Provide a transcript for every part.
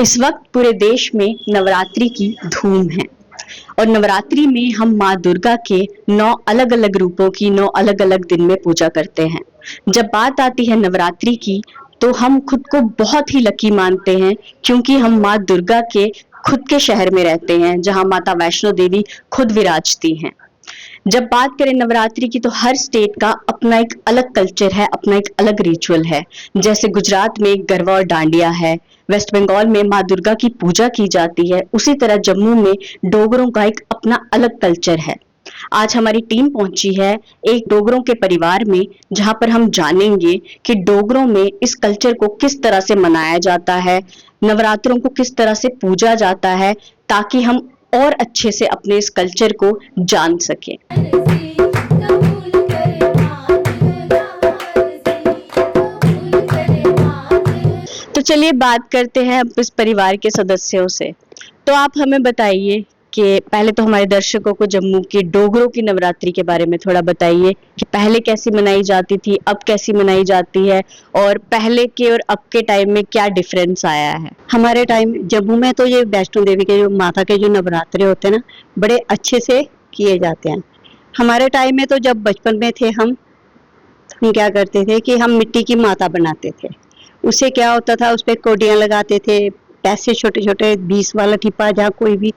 इस वक्त पूरे देश में नवरात्रि की धूम है और नवरात्रि में हम माँ दुर्गा के 9 अलग-अलग रूपों की 9 अलग-अलग दिन में पूजा करते हैं। जब बात आती है नवरात्रि की तो हम खुद को बहुत ही लकी मानते हैं क्योंकि हम माँ दुर्गा के खुद के शहर में रहते हैं जहाँ माता वैष्णो देवी खुद विराजती हैं। जब बात करें नवरात्रि की तो हर स्टेट का अपना एक अलग कल्चर है, अपना एक अलग रिचुअल है। जैसे गुजरात में गरबा और डांडिया है, वेस्ट बंगाल में माँ दुर्गा की पूजा की जाती है, उसी तरह जम्मू में डोगरों का एक अपना अलग कल्चर है। आज हमारी टीम पहुंची है एक डोगरों के परिवार में जहां पर हम जानेंगे कि डोगरों में इस कल्चर को किस तरह से मनाया जाता है, नवरात्रों को किस तरह से पूजा जाता है, ताकि हम और अच्छे से अपने इस कल्चर को जान सकें। तो चलिए बात करते हैं अब इस परिवार के सदस्यों से। तो आप हमें बताइए कि पहले तो हमारे दर्शकों को जम्मू की डोगरों की नवरात्रि के बारे में थोड़ा बताइए कि पहले कैसी मनाई जाती थी, अब कैसी मनाई जाती है और पहले के और अब के टाइम में क्या डिफरेंस आया है। हमारे टाइम जम्मू में तो ये वैष्णो देवी के जो माता के जो नवरात्रे होते हैं ना, बड़े अच्छे से किए जाते हैं। हमारे टाइम में तो जब बचपन में थे हम क्या करते थे कि हम मिट्टी की माता बनाते थे। उससे क्या होता था, उस पे कोडियां लगाते थे, पैसे छोटे छोटे 20 वाला टिपा, जहाँ कोई भी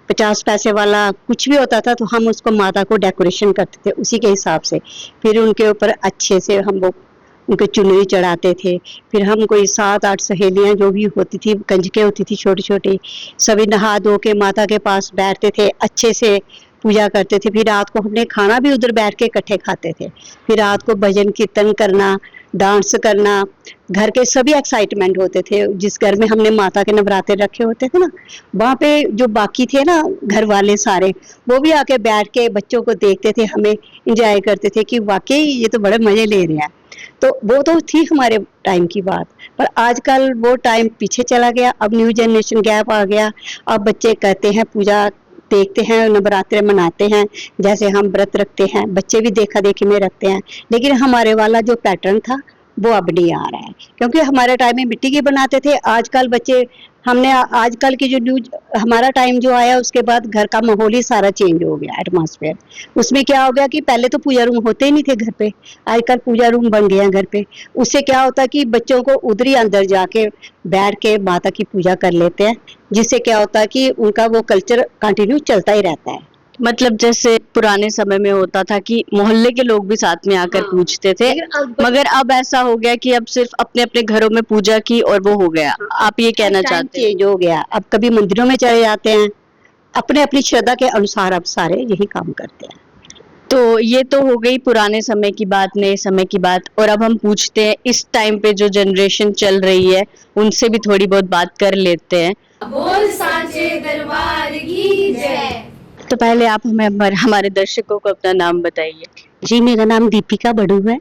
50 पैसे वाला कुछ भी होता था, तो हम उसको माता को डेकोरेशन करते थे उसी के हिसाब से। फिर उनके ऊपर अच्छे से हम वो उनके चुनरी चढ़ाते थे। फिर हम कोई 7-8 सहेलियां जो भी होती थी, कंजकें होती थी छोटी छोटी, सभी नहा धो के माता के पास बैठते थे, अच्छे से पूजा करते थे। फिर रात को हमने खाना भी उधर बैठ के इकट्ठे खाते थे। फिर रात को भजन कीर्तन करना, डांस करना, घर के सभी एक्साइटमेंट होते थे। जिस घर में हमने माता के नवरात्रे रखे होते थे ना, वहाँ पे जो बाकी थे ना घर वाले सारे, वो भी आके बैठ के बच्चों को देखते थे, हमें इंजॉय करते थे कि वाकई ये तो बड़े मजे ले रहे हैं। तो वो तो थी हमारे टाइम की बात। पर आजकल वो टाइम पीछे चला गया, अब न्यू जनरेशन गैप आ गया। अब बच्चे कहते हैं पूजा देखते हैं, नवरात्रे मनाते हैं, जैसे हम व्रत रखते हैं, बच्चे भी देखा देखी में रखते हैं। लेकिन हमारे वाला जो पैटर्न था वो अब नहीं आ रहा है, क्योंकि हमारे टाइम में मिट्टी के बनाते थे। आजकल बच्चे हमने आजकल की जो न्यू हमारा टाइम जो आया, उसके बाद घर का माहौल ही सारा चेंज हो गया, एटमॉस्फेयर। उसमें क्या हो गया कि पहले तो पूजा रूम होते ही नहीं थे घर पे, आजकल पूजा रूम बन गए हैं घर पे। उससे क्या होता है कि बच्चों को उधर ही अंदर जाके बैठ के माता की पूजा कर लेते हैं, जिससे क्या होता है कि उनका वो कल्चर कंटिन्यू चलता ही रहता है। मतलब जैसे पुराने समय में होता था कि मोहल्ले के लोग भी साथ में आकर पूछते थे, मगर अब ऐसा हो गया कि अब सिर्फ अपने अपने घरों में पूजा की और वो हो गया। आप ये कहना चाहते हैं? चेंज हो गया, अब कभी मंदिरों में चले जाते हैं, अपने अपनी श्रद्धा के अनुसार अब सारे यही काम करते हैं। तो ये तो हो गई पुराने समय की बात, नए समय की बात, और अब हम पूछते हैं इस टाइम पे जो जनरेशन चल रही है उनसे भी थोड़ी बहुत बात कर लेते हैं। बोल सांचे दरबार की जय। तो पहले आप हमें हमारे दर्शकों को अपना नाम बताइए। जी, मेरा नाम दीपिका बड़ू है।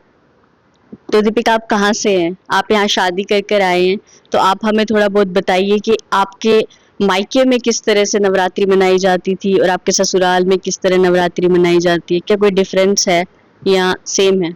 तो दीपिका, आप कहाँ से हैं? आप यहाँ शादी कर कर आए हैं, तो आप हमें थोड़ा बहुत बताइए कि आपके मायके में किस तरह से नवरात्रि मनाई जाती थी और आपके ससुराल में किस तरह नवरात्रि मनाई जाती है। क्या कोई डिफरेंस है या सेम है?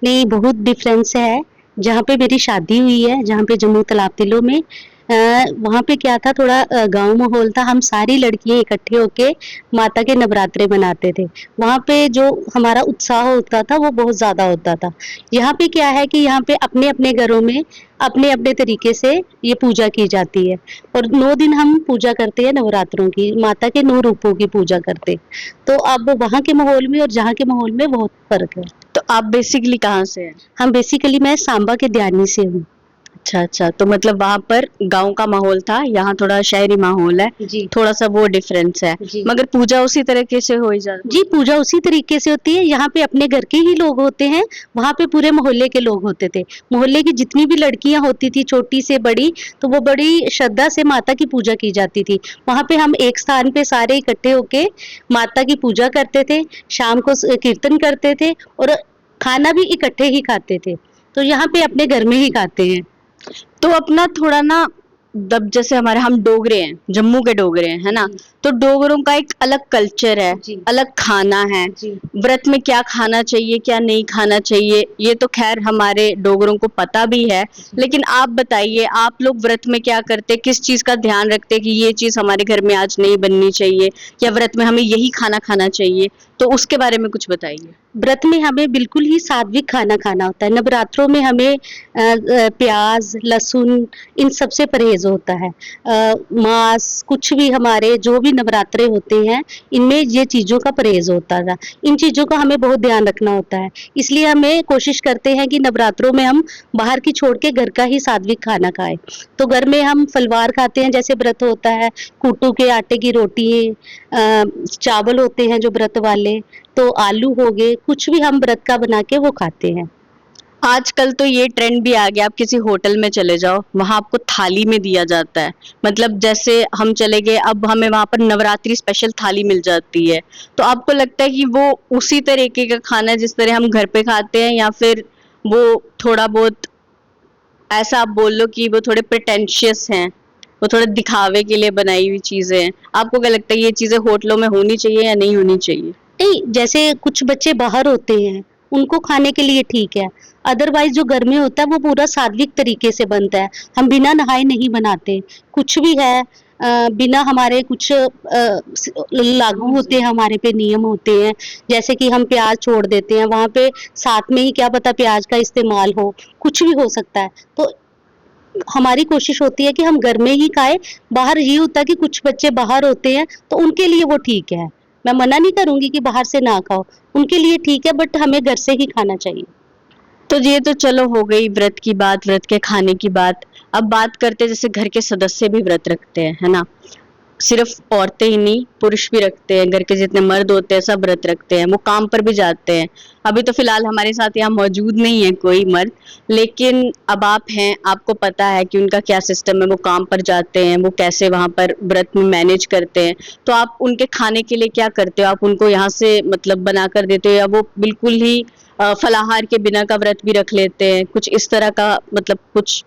नहीं, बहुत डिफरेंस है। जहाँ पे मेरी शादी हुई है, जहाँ पे जम्मू तालाब तिलो में, वहाँ पे क्या था, थोड़ा गांव माहौल था। हम सारी लड़कियां इकट्ठे होके माता के नवरात्रे मनाते थे। वहाँ पे जो हमारा उत्साह होता था वो बहुत ज्यादा होता था। यहाँ पे क्या है कि यहाँ पे अपने अपने घरों में अपने अपने तरीके से ये पूजा की जाती है, और 9 दिन हम पूजा करते हैं नवरात्रों की, माता के 9 रूपों की पूजा करते। तो अब वहाँ के माहौल में और जहाँ के माहौल में बहुत फर्क है। तो आप बेसिकली कहाँ से हैं? हम बेसिकली मैं सांबा के दयानी से हूँ। अच्छा अच्छा, तो मतलब वहां पर गांव का माहौल था, यहाँ थोड़ा शहरी माहौल है, जी थोड़ा सा वो डिफरेंस है। जी मगर पूजा उसी तरीके से हो ही जाती जी, पूजा उसी तरीके से होती है। यहाँ पे अपने घर के ही लोग होते हैं, वहाँ पे पूरे मोहल्ले के लोग होते थे। मोहल्ले की जितनी भी लड़कियां होती थी, छोटी से बड़ी, तो वो बड़ी श्रद्धा से माता की पूजा की जाती थी। वहाँ पे हम एक स्थान पे सारे इकट्ठे होके माता की पूजा करते थे, शाम को कीर्तन करते थे, और खाना भी इकट्ठे ही खाते थे। तो यहाँ पे अपने घर में ही खाते हैं। तो अपना थोड़ा ना तब जैसे हमारे हम डोगरे हैं, जम्मू के डोगरे हैं, है ना, तो डोगरों का एक अलग कल्चर है, जी। अलग खाना है, जी। व्रत में क्या खाना चाहिए क्या नहीं खाना चाहिए ये तो खैर हमारे डोगरों को पता भी है। लेकिन आप बताइए, आप लोग व्रत में क्या करते, किस चीज का ध्यान रखते कि ये चीज हमारे घर में आज नहीं बननी चाहिए, या व्रत में हमें यही खाना खाना चाहिए, तो उसके बारे में कुछ बताइए। व्रत में हमें बिल्कुल ही सात्विक खाना खाना होता है। नवरात्रों में हमें प्याज, लहसुन इन सब से परहेज होता है। मांस कुछ भी, हमारे जो भी नवरात्रे होते हैं इनमें ये चीज़ों का परहेज होता था। इन चीज़ों का हमें बहुत ध्यान रखना होता है। इसलिए हमें कोशिश करते हैं कि नवरात्रों में हम बाहर की छोड़ के घर का ही सात्विक खाना खाएं। तो घर में हम फलवार खाते हैं, जैसे व्रत होता है, कूटू के आटे की रोटी, चावल होते हैं जो व्रत वाले, तो आलू हो गए, कुछ भी हम व्रत का बना के वो खाते हैं। आजकल तो ये ट्रेंड भी आ गया, आप किसी होटल में चले जाओ, वहां आपको थाली में दिया जाता है, मतलब जैसे हम चले गए, अब हमें वहां पर नवरात्रि स्पेशल थाली मिल जाती है। तो आपको लगता है कि वो उसी तरीके का खाना है जिस तरह हम घर पे खाते हैं, या फिर वो थोड़ा बहुत ऐसा आप बोल लो कि वो थोड़े प्रिटेंशियस हैं, वो थोड़े दिखावे के लिए बनाई हुई चीजें हैं? आपको क्या लगता है ये चीजें होटलों में होनी चाहिए या नहीं होनी चाहिए? नहीं, जैसे कुछ बच्चे बाहर होते हैं, उनको खाने के लिए ठीक है। अदरवाइज़ जो घर में होता है वो पूरा सात्विक तरीके से बनता है। हम बिना नहाए नहीं बनाते। कुछ भी है, बिना हमारे कुछ लागू होते हैं, हमारे पे नियम होते हैं। जैसे कि हम प्याज़ छोड़ देते हैं, वहाँ पे साथ में ही क्या पता प्याज़ का इस्तेमाल हो, कुछ भी हो सकता है। तो हमारी कोशिश होती है कि हम घर में ही खाएँ। बाहर ये होता है कि कुछ बच्चे बाहर होते हैं, तो उनके लिए वो ठीक है। मैं मना नहीं करूँगी कि बाहर से ना खाओ, उनके लिए ठीक है, बट हमें घर से ही खाना चाहिए। तो ये तो चलो हो गई व्रत की बात, व्रत के खाने की बात। अब बात करते हैं जैसे घर के सदस्य भी व्रत रखते हैं, है ना, सिर्फ औरतें ही नहीं, पुरुष भी रखते हैं, घर के जितने मर्द होते हैं सब व्रत रखते हैं, वो काम पर भी जाते हैं। अभी तो फिलहाल हमारे साथ यहाँ मौजूद नहीं है कोई मर्द, लेकिन अब आप हैं, आपको पता है कि उनका क्या सिस्टम है, वो काम पर जाते हैं, वो कैसे वहां पर व्रत में मैनेज करते हैं। तो आप उनके खाने के लिए क्या करते हो, आप उनको यहाँ से मतलब बना कर देते हो, या वो बिल्कुल ही फलाहार के बिना का व्रत भी रख लेते हैं, कुछ इस तरह का, मतलब कुछ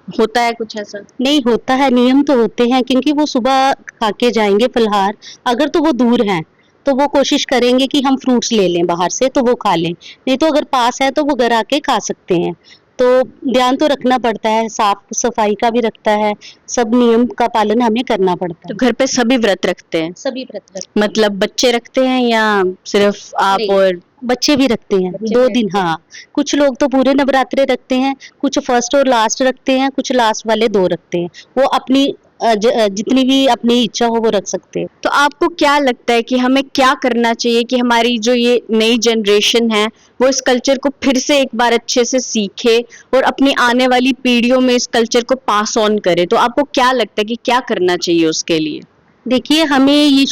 होता है कुछ ऐसा? नहीं होता है, नियम तो होते हैं, क्योंकि वो सुबह खा के जाएँगे फलाहार। अगर तो वो दूर हैं, तो वो कोशिश करेंगे कि हम फ्रूट्स ले लें बाहर से, तो वो खा लें। नहीं तो अगर पास है, तो वो घर आके खा सकते हैं। तो ध्यान तो रखना पड़ता है, साफ-सफाई का भी रखता है, सब नियम का पालन हमें करना पड़ता तो है। घर पे सभी व्रत रखते हैं, सभी व्रत रखते हैं। मतलब बच्चे रखते हैं या सिर्फ आप नहीं, और? बच्चे भी रखते हैं, 2 दिन, हाँ। कुछ लोग तो पूरे नवरात्रे रखते हैं, कुछ फर्स्ट और लास्ट रखते हैं, कुछ लास्ट वाले 2 रखते हैं। वो अपनी जितनी भी अपनी इच्छा हो वो रख सकते हैं। तो आपको क्या लगता है कि हमें क्या करना चाहिए कि हमारी जो ये नई जनरेशन है वो इस कल्चर को फिर से एक बार अच्छे से सीखे और अपनी आने वाली पीढ़ियों में इस कल्चर को पास ऑन करे? तो आपको क्या लगता है कि क्या करना चाहिए उसके लिए? देखिए, हमें ये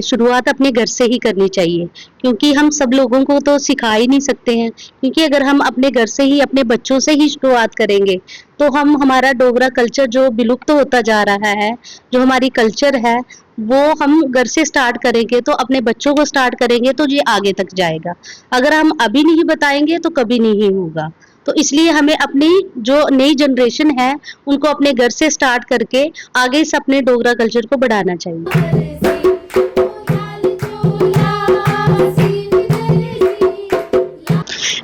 शुरुआत अपने घर से ही करनी चाहिए, क्योंकि हम सब लोगों को तो सिखा ही नहीं सकते हैं। क्योंकि अगर हम अपने घर से ही, अपने बच्चों से ही शुरुआत करेंगे, तो हम हमारा डोगरा कल्चर जो विलुप्त होता जा रहा है, जो हमारी कल्चर है, वो हम घर से स्टार्ट करेंगे, तो अपने बच्चों को स्टार्ट करेंगे, तो ये आगे तक जाएगा। अगर हम अभी नहीं बताएँगे, तो कभी नहीं होगा। तो इसलिए हमें अपनी जो नई जनरेशन है, उनको अपने घर से स्टार्ट करके आगे से अपने डोगरा कल्चर को बढ़ाना चाहिए।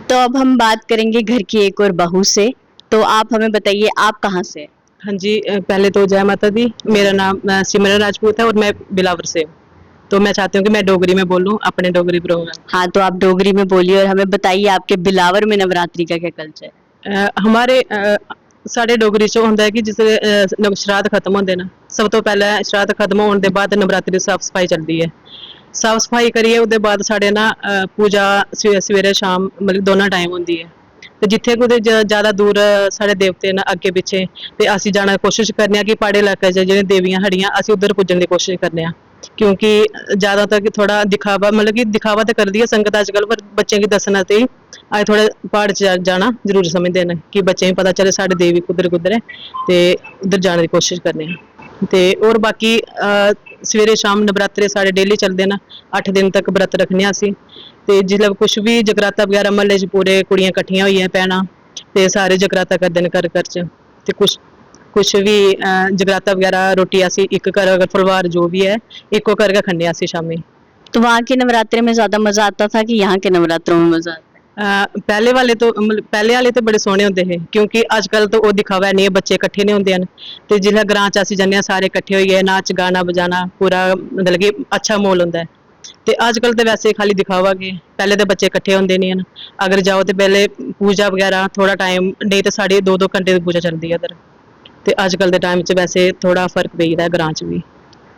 तो अब हम बात करेंगे घर की एक और बहू से। तो आप हमें बताइए, आप कहाँ से हैं? हाँ जी, पहले तो जय माता दी। मेरा नाम सिमरन राजपूत है और मैं बिलावर से हूँ। तो मैं चाहती हूँ कि मैं डोगरी में बोलूँ अपने डोगरी प्रोग्राम। हाँ, तो आप डोगरी में बोलिए और हमें बताइए आपके बिलावर में नवरात्रि का क्या कल्चर है? हमारे साढ़े डोगरी च होंदा है कि जिसले श्राद्ध खत्म होंदे ना, सब तो पहले श्राद्ध खत्म होने दे बाद नवरात्रि साफ सफाई चलदी है। साफ सफाई करिए उसदे बाद साढ़े ना पूजा सवेरे शाम मतलब दोनों टाइम होंदी है। ते जित्थे कुदै ज़्यादा दूर साढ़े देवते न अग्गे पिच्छे, ते असीं जाना दी कोशिश करने आं कि प्हाड़ी इलाके च जेह्ड़ियां देवियां साढ़ियां असीं उद्धर पुज्जण दी कोशिश करने आं। क्योंकि ज़्यादातर कि थोड़ा दिखावा, मतलब कि दिखावा ते करदी है संगत अजकल, पर बच्चें गी दस्सना ते अजें थोड़े प्हाड़ च जाना जरूरी समझदे न कि बच्चें गी पता चले साढ़े देवी कुद्धर कुद्धर है, ते उद्धर जाने दी कोशिश करने आं। ते होर बाकी सवेरे शाम नवरात्रे साढ़े डेली चलदे न, 8 दिन तक व्रत रखने आं असीं। ते जिसलै कुछ भी जगराता बगैरा म्हल्ले च पूरे कुड़ियां कट्ठियां होइयै भैनां ते सारे जगराता करदे न घर घर च। ते कुछ कुछ भी जगराता वगैरह रोटी असी एक कर अगर फलवार जो भी है इको करके खन्ने असी शामी। तो वहाँ के नवरात्रे में ज्यादा मजा आता था कि यहाँ के नवरात्रों में मजा आता है? पहले वाले तो मतलब पहले वाले तो बड़े सोहने होंदे हे क्योंकि अजकल तो वो दिखावा नहीं है, बच्चे इकट्ठे नहीं होंदे हैं ते जिसलै ग्रां च असीं जन्ने आं सारे इकट्ठे होइए नाच गाना बजाना पूरा मतलब कि अच्छा माहौल होंदा है। ते अजकल तो वैसे खाली दिखावा गै, पहले तो बच्चे इकट्ठे होंदे नहीं हैं। अगर जाओ तो पहले पूजा वगैरह थोड़ा टाइम नहीं तो साढ़े 2-2 घंटे दी पूजा चलदी है उधर। ते अजकल दे टाइम च वैसे थोड़ा फर्क पेई दा है ग्रां च भी।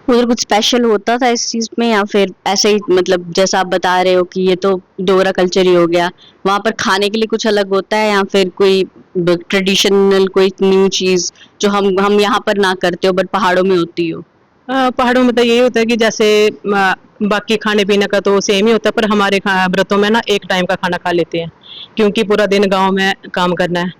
उधर कुछ स्पेशल होता था इस चीज में या फिर ऐसे ही, मतलब जैसा आप बता रहे हो कि ये तो डोगरा कल्चर ही हो गया, वहां पर खाने के लिए कुछ अलग होता है या फिर कोई ट्रेडिशनल कोई न्यू चीज जो हम यहाँ पर ना करते हो बट पहाड़ों में होती हो? पहाड़ों में तो यही होता है कि जैसे बाकी खाने पीने का तो सेम ही होता है, पर हमारे व्रतों में ना एक टाइम का खाना खा लेते हैं क्योंकि पूरा दिन गांव में काम करना है।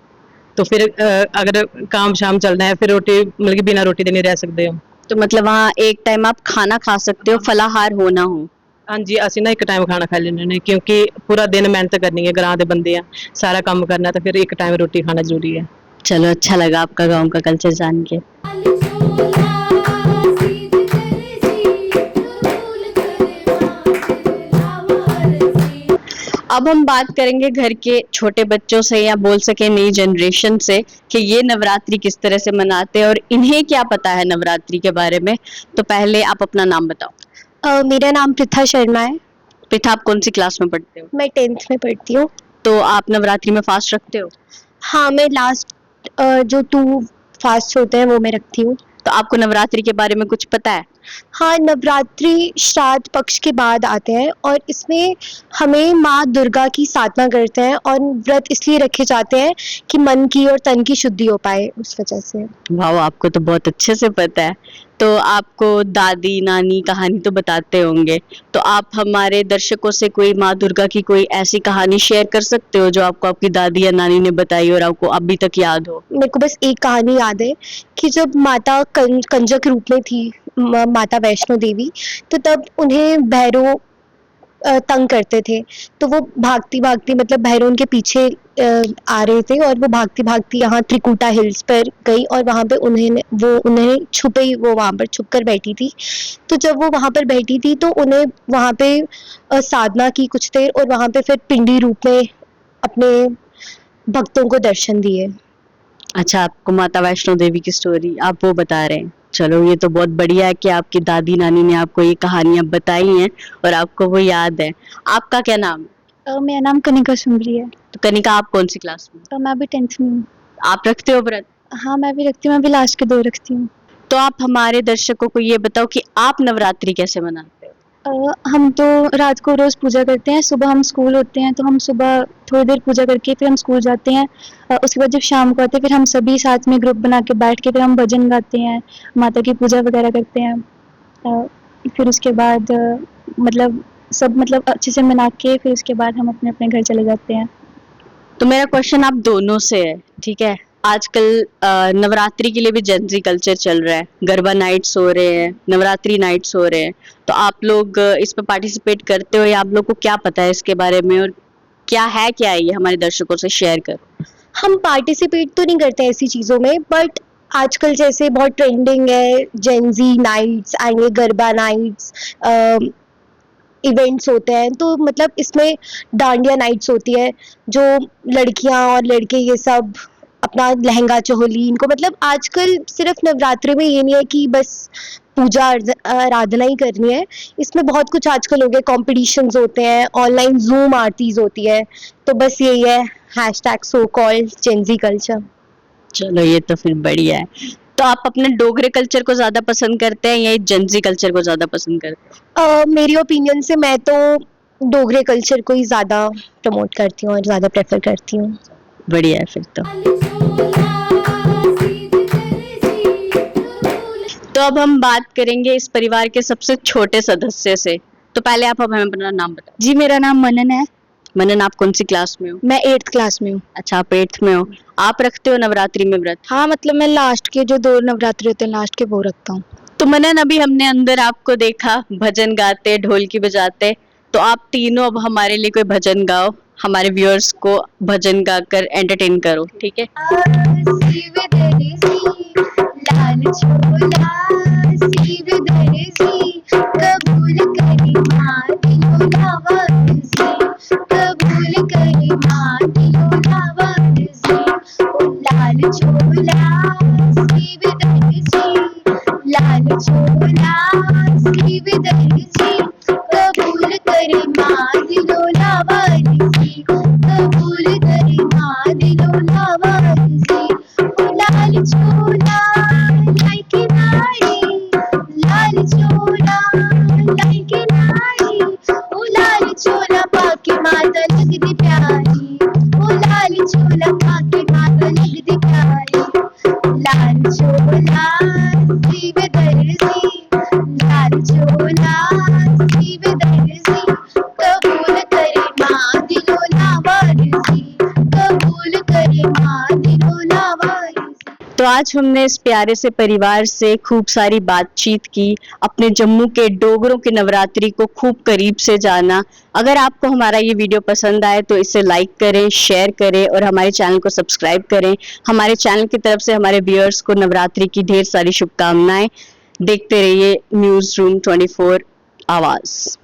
तो फिर अगर काम शाम चलना है फिर रोटी मतलब कि बिना रोटी दे नहीं रह सकते हो। तो मतलब वहाँ एक टाइम आप खाना खा सकते हो, फलाहार हो ना हो? हाँ जी, ਅਸੀਂ ना एक टाइम खाना खा लेने ने क्योंकि पूरा दिन मेहनत करनी है, ग्रां दे बंदे आ, सारा काम करना तो फिर एक टाइम रोटी खाना जरूरी है। चलो, अच्छा लगा आपका गांव का कल्चर जान के। अब हम बात करेंगे घर के छोटे बच्चों से या बोल सके नई जनरेशन से कि ये नवरात्रि किस तरह से मनाते हैं और इन्हें क्या पता है नवरात्रि के बारे में। तो पहले आप अपना नाम बताओ। मेरा नाम पृथा शर्मा है। पिता, आप कौन सी क्लास में पढ़ते हो? मैं 10th में पढ़ती हूँ। तो आप नवरात्रि में फास्ट रखते हो? हाँ, मैं लास्ट जो 2 फास्ट होते हैं वो मैं रखती हूँ। तो आपको नवरात्रि के बारे में कुछ पता है? हाँ, नवरात्रि श्राद्ध पक्ष के बाद आते हैं और इसमें हमें माँ दुर्गा की साधना करते हैं और व्रत इसलिए रखे जाते हैं कि मन की और तन की शुद्धि हो पाए, उस वजह से। वाह, आपको तो बहुत अच्छे से पता है। तो आपको दादी नानी कहानी तो बताते होंगे, तो आप हमारे दर्शकों से कोई माँ दुर्गा की कोई ऐसी कहानी शेयर कर सकते हो जो आपको आपकी दादी या नानी ने बताई और आपको अभी तक याद हो? मेरे को बस एक कहानी याद है कि जब माता कंजक रूप में थी, माता वैष्णो देवी, तो तब उन्हें भैरव तंग करते थे। तो वो भागती भागती, मतलब भैरव उनके पीछे आ रहे थे और वो भागती भागती यहाँ त्रिकुटा हिल्स पर गई और वहाँ पे उन्हें छुपे ही वो वहाँ पर छुप कर बैठी थी। तो जब वो वहाँ पर बैठी थी तो उन्हें वहाँ पे साधना की कुछ देर और वहाँ पे फिर पिंडी रूप में अपने भक्तों को दर्शन दिए। अच्छा, आपको माता वैष्णो देवी की स्टोरी आप वो बता रहे हैं। चलो, ये तो बहुत बढ़िया है कि आपकी दादी नानी ने आपको ये कहानियां बताई हैं और आपको वो याद है। आपका क्या नाम है? मेरा नाम कनिका सुंदरी है। तो कनिका, आप कौन सी क्लास में? तो मैं भी 10th में हूँ। आप रखते हो व्रत? हाँ, मैं भी रखती हूँ, मैं भी लास्ट के 2 रखती हूँ। तो आप हमारे दर्शकों को ये बताओ कि आप नवरात्रि कैसे मनाते हो? हम तो रात को रोज पूजा करते हैं। सुबह हम स्कूल होते हैं तो हम सुबह थोड़ी देर पूजा करके फिर हम स्कूल जाते हैं। उसके बाद जब शाम को आते हैं फिर हम सभी साथ में ग्रुप बना के बैठ के फिर हम भजन गाते हैं, माता की पूजा वगैरह करते हैं। फिर उसके बाद मतलब सब अच्छे से मना के फिर उसके बाद हम अपने अपने घर चले जाते हैं। तो मेरा क्वेश्चन आप दोनों से है, ठीक है? आजकल नवरात्रि के लिए भी जेंजी कल्चर चल रहा है, गरबा नाइट्स हो रहे हैं, नवरात्रि नाइट्स हो रहे हैं। तो आप लोग इस पर पार्टिसिपेट करते हो या आप लोग को क्या पता है इसके बारे में और क्या है ये हमारे दर्शकों से शेयर करो। हम पार्टिसिपेट तो नहीं करते ऐसी चीज़ों में, बट आजकल जैसे बहुत ट्रेंडिंग है जेंजी नाइट्स एंड ये गरबा नाइट्स इवेंट्स होते हैं, तो मतलब इसमें डांडिया नाइट्स होती है जो लड़कियां और लड़के ये सब अपना लहंगा चोली, इनको मतलब आजकल सिर्फ नवरात्रि में ये नहीं है कि बस पूजा आराधना ही करनी है, इसमें बहुत कुछ आजकल हो गया, कॉम्पिटिशन्स होते हैं, ऑनलाइन जूम आरतीज होती है। तो बस यही है सो कॉल्ड जेंजी कल्चर। चलो, ये तो फिर बढ़िया है। तो आप अपने डोगरे कल्चर को ज्यादा पसंद करते हैं या जेंजी कल्चर को ज्यादा पसंद करते हैं? मेरी ओपिनियन से मैं तो डोगरे कल्चर को ही ज़्यादा प्रमोट करती हूँ और ज़्यादा प्रेफर करती हूँ। बढ़िया है फिर तो। तो अब हम बात करेंगे इस परिवार के सबसे छोटे सदस्य से। तो पहले आप हमें अपना नाम बताओ। जी, मेरा नाम मनन है। मनन, आप कौन सी क्लास में हो? मैं 8th क्लास में हूँ। अच्छा, आप 8th में हो। आप रखते हो नवरात्रि में व्रत? हाँ, मतलब मैं लास्ट के जो 2 नवरात्रि होते हैं लास्ट के वो रखता हूँ। तो मनन, अभी हमने अंदर आपको देखा भजन गाते, ढोलकी बजाते, तो आप तीनों अब हमारे लिए कोई भजन गाओ, हमारे व्यूअर्स को भजन गाकर एंटरटेन करो, ठीक है? छोला सीव दर्जी कबूल करे माँ दिलो लावारसी कबूल करे माँ दिलो लावारसी ओ लाल छोला सीव दर्जी लाल छोला सीव दर्जी कबूल करे माँ दिलो लावारसी कबूल करे माँ दिलो लावारसी ओ लाल छोला लाई के नारी लाल छोला लाई के नारी ओ लाल छोला पाके माता लगदी प्यारी ओ लाल छोला पाके माता लगदी प्यारी लाल छोला सीव दर्जी लाल छोला सीव दर्जी कबूल करे माँ दिलो लावारसी कबूल करे माँ दिलो लावारसी। तो आज हमने इस प्यारे से परिवार से खूब सारी बातचीत की, अपने जम्मू के डोगरों के नवरात्रि को खूब करीब से जाना। अगर आपको हमारा ये वीडियो पसंद आए तो इसे लाइक करें, शेयर करें और हमारे चैनल को सब्सक्राइब करें। हमारे चैनल की तरफ से हमारे व्यूअर्स को नवरात्रि की ढेर सारी शुभकामनाएं। देखते रहिए न्यूज़ रूम 24 आवाज़।